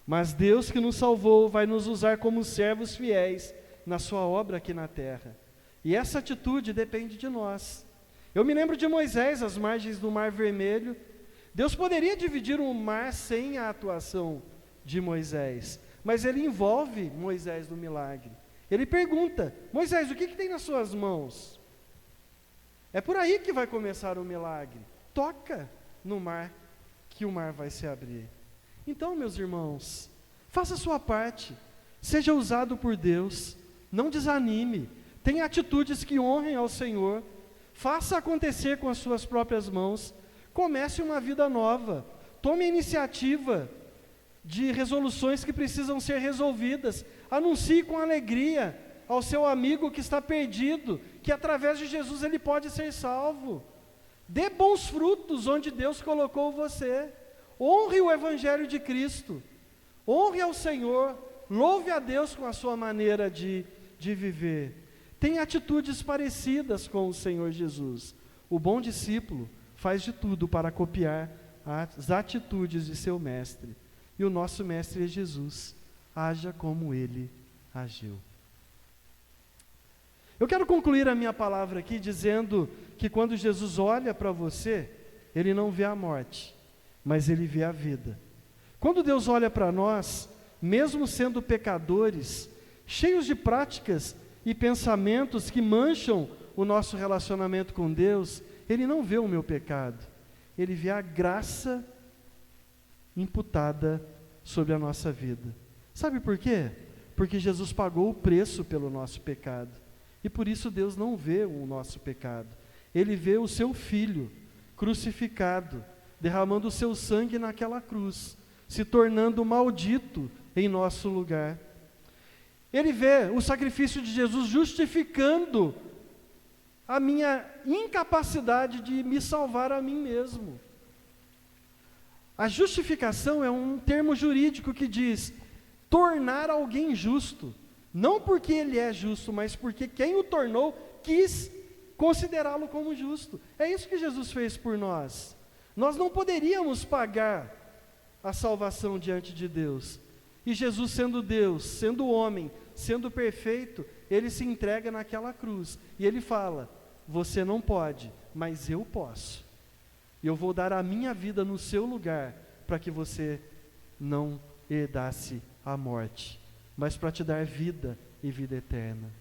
Mas Deus que nos salvou vai nos usar como servos fiéis na sua obra aqui na terra. E essa atitude depende de nós. Eu me lembro de Moisés às margens do Mar Vermelho. Deus poderia dividir o mar sem a atuação de Moisés, mas ele envolve Moisés no milagre. Ele pergunta: Moisés, o que tem nas suas mãos? É por aí que vai começar o milagre. Toca no mar, que o mar vai se abrir. Então, meus irmãos, faça a sua parte, seja usado por Deus, não desanime, tenha atitudes que honrem ao Senhor, faça acontecer com as suas próprias mãos, comece uma vida nova, tome a iniciativa de resoluções que precisam ser resolvidas, anuncie com alegria ao seu amigo que está perdido, que através de Jesus ele pode ser salvo. Dê bons frutos onde Deus colocou você. Honre o Evangelho de Cristo. Honre ao Senhor. Louve a Deus com a sua maneira de viver. Tenha atitudes parecidas com o Senhor Jesus. O bom discípulo faz de tudo para copiar as atitudes de seu mestre. E o nosso mestre é Jesus. Haja como ele agiu. Eu quero concluir a minha palavra aqui dizendo que quando Jesus olha para você, ele não vê a morte, mas ele vê a vida. Quando Deus olha para nós, mesmo sendo pecadores, cheios de práticas e pensamentos que mancham o nosso relacionamento com Deus, ele não vê o meu pecado, ele vê a graça imputada sobre a nossa vida. Sabe por quê? Porque Jesus pagou o preço pelo nosso pecado. E por isso Deus não vê o nosso pecado. Ele vê o seu Filho crucificado, derramando o seu sangue naquela cruz, se tornando maldito em nosso lugar. Ele vê o sacrifício de Jesus justificando a minha incapacidade de me salvar a mim mesmo. A justificação é um termo jurídico que diz tornar alguém justo. Não porque ele é justo, mas porque quem o tornou quis considerá-lo como justo. É isso que Jesus fez por nós. Nós não poderíamos pagar a salvação diante de Deus. E Jesus, sendo Deus, sendo homem, sendo perfeito, ele se entrega naquela cruz. E ele fala: você não pode, mas eu posso. E eu vou dar a minha vida no seu lugar, para que você não herdasse a morte, mas para te dar vida e vida eterna.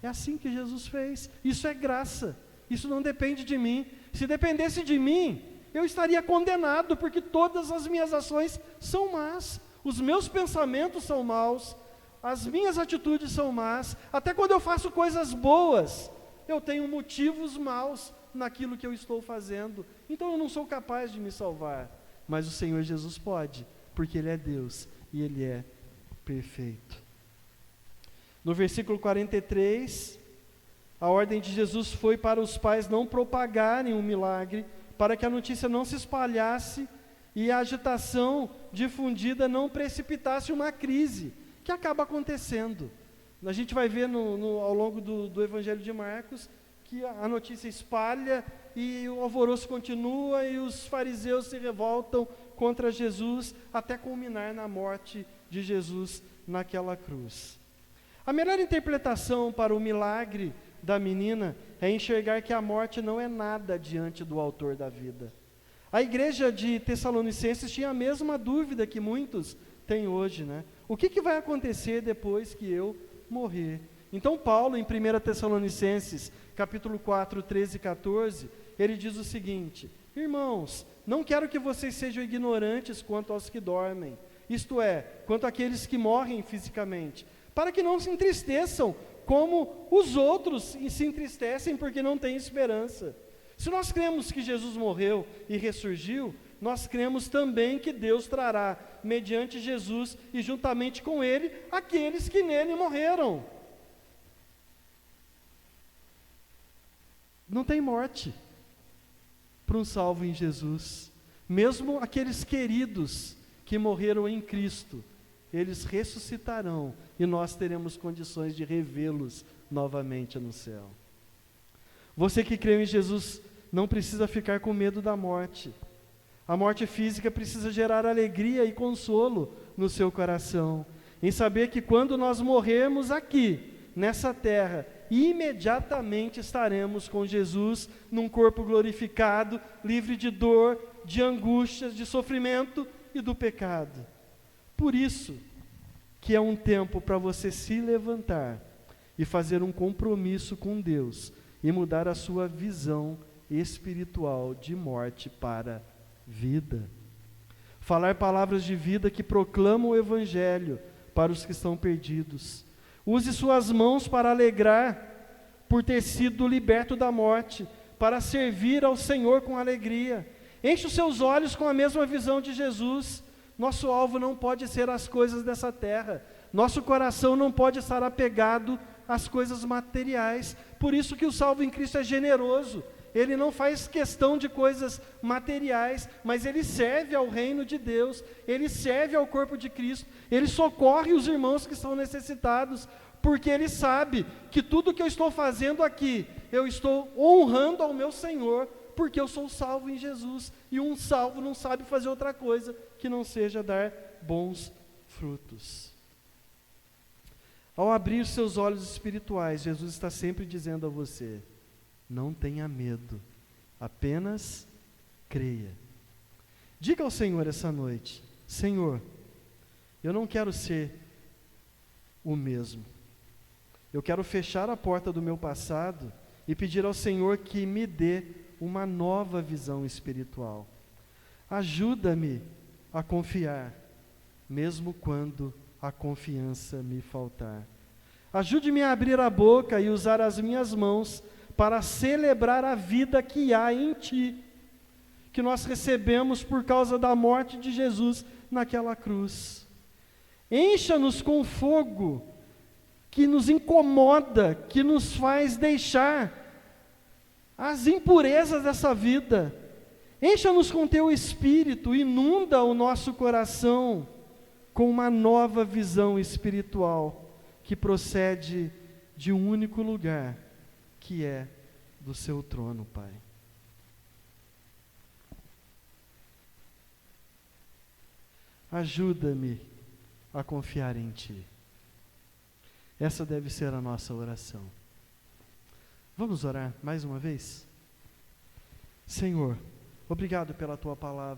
É assim que Jesus fez. Isso é graça. Isso não depende de mim. Se dependesse de mim, eu estaria condenado, porque todas as minhas ações são más. Os meus pensamentos são maus, as minhas atitudes são más. Até quando eu faço coisas boas, eu tenho motivos maus naquilo que eu estou fazendo. Então eu não sou capaz de me salvar. Mas o Senhor Jesus pode, porque Ele é Deus e Ele é perfeito. No versículo 43, a ordem de Jesus foi para os pais não propagarem o milagre, para que a notícia não se espalhasse e a agitação difundida não precipitasse uma crise, que acaba acontecendo. A gente vai ver ao longo do Evangelho de Marcos, que a notícia espalha e o alvoroço continua e os fariseus se revoltam contra Jesus, até culminar na morte de Jesus naquela cruz. A melhor interpretação para o milagre da menina é enxergar que a morte não é nada diante do autor da vida. A igreja de Tessalonicenses tinha a mesma dúvida que muitos têm hoje, né? O que vai acontecer depois que eu morrer? Então Paulo, em 1 Tessalonicenses, capítulo 4, 13 e 14, ele diz o seguinte: irmãos, não quero que vocês sejam ignorantes quanto aos que dormem, isto é, quanto àqueles que morrem fisicamente, para que não se entristeçam como os outros se entristecem porque não têm esperança. Se nós cremos que Jesus morreu e ressurgiu, nós cremos também que Deus trará, mediante Jesus e juntamente com Ele, aqueles que nele morreram. Não tem morte para um salvo em Jesus. Mesmo aqueles queridos que morreram em Cristo, eles ressuscitarão e nós teremos condições de revê-los novamente no céu. Você que creu em Jesus não precisa ficar com medo da morte. A morte física precisa gerar alegria e consolo no seu coração, em saber que quando nós morrermos aqui, nessa terra, imediatamente estaremos com Jesus num corpo glorificado, livre de dor, de angústias, de sofrimento e do pecado. Por isso que é um tempo para você se levantar e fazer um compromisso com Deus e mudar a sua visão espiritual de morte para vida. Falar palavras de vida que proclamam o Evangelho para os que estão perdidos. Use suas mãos para alegrar por ter sido liberto da morte, para servir ao Senhor com alegria. Enche os seus olhos com a mesma visão de Jesus. Nosso alvo não pode ser as coisas dessa terra. Nosso coração não pode estar apegado às coisas materiais. Por isso que o salvo em Cristo é generoso. Ele não faz questão de coisas materiais, mas ele serve ao reino de Deus, ele serve ao corpo de Cristo, ele socorre os irmãos que estão necessitados, porque ele sabe que tudo que eu estou fazendo aqui, eu estou honrando ao meu Senhor, porque eu sou salvo em Jesus, e um salvo não sabe fazer outra coisa que não seja dar bons frutos. Ao abrir seus olhos espirituais, Jesus está sempre dizendo a você: não tenha medo, apenas creia. Diga ao Senhor essa noite: Senhor, eu não quero ser o mesmo. Eu quero fechar a porta do meu passado e pedir ao Senhor que me dê uma nova visão espiritual. Ajuda-me a confiar, mesmo quando a confiança me faltar. Ajude-me a abrir a boca e usar as minhas mãos para celebrar a vida que há em Ti, que nós recebemos por causa da morte de Jesus naquela cruz. Encha-nos com fogo que nos incomoda, que nos faz deixar as impurezas dessa vida. Encha-nos com Teu Espírito, inunda o nosso coração com uma nova visão espiritual que procede de um único lugar, que é do Seu trono, Pai. Ajuda-me a confiar em Ti. Essa deve ser a nossa oração. Vamos orar mais uma vez? Senhor, obrigado pela Tua palavra.